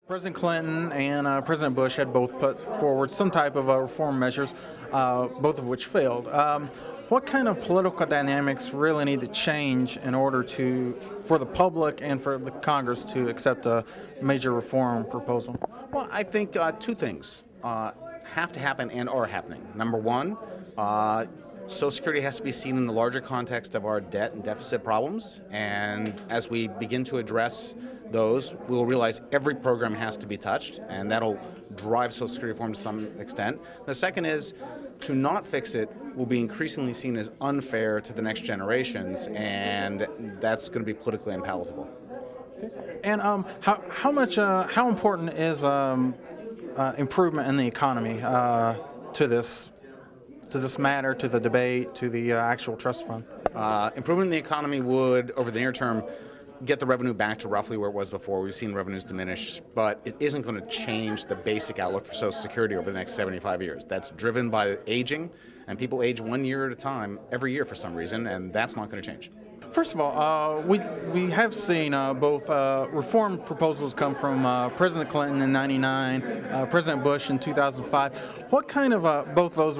President Clinton and President Bush had both put forward some type of reform measures, both of which failed. What kind of political dynamics really need to change in order for the public and for the Congress to accept a major reform proposal? Well, I think two things have to happen and are happening. Number one, Social Security has to be seen in the larger context of our debt and deficit problems, and as we begin to address those, we will realize every program has to be touched, and that'll drive Social Security reform to some extent. The second is, to not fix it will be increasingly seen as unfair to the next generations, and that's going to be politically unpalatable. And how important is improvement in the economy to this matter, to the debate, to the actual trust fund? Improvement in the economy would, over the near term, get the revenue back to roughly where it was before. We've seen revenues diminish, but it isn't going to change the basic outlook for Social Security over the next 75 years. That's driven by aging, and people age 1 year at a time every year for some reason, and that's not going to change. First of all, we have seen both reform proposals come from President Clinton in '99, President Bush in 2005. What kind of both those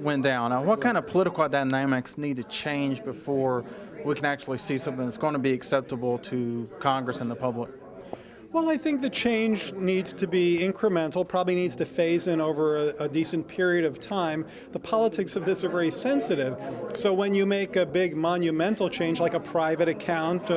went down? What kind of political dynamics need to change before we can actually see something that's going to be acceptable to Congress and the public? Well, I think the change needs to be incremental, probably needs to phase in over a decent period of time. The politics of this are very sensitive. So when you make a big monumental change like a private account,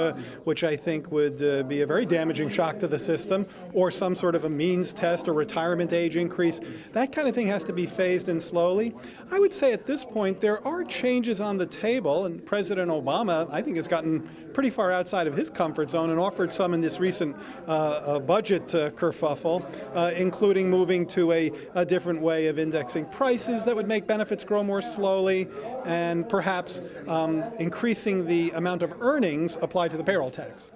which I think would be a very damaging shock to the system, or some sort of a means test or retirement age increase, that kind of thing has to be phased in slowly. I would say at this point there are changes on the table, and President Obama, I think, has gotten pretty far outside of his comfort zone and offered some in this recent budget kerfuffle, including moving to a different way of indexing prices that would make benefits grow more slowly, and perhaps increasing the amount of earnings applied to the payroll tax.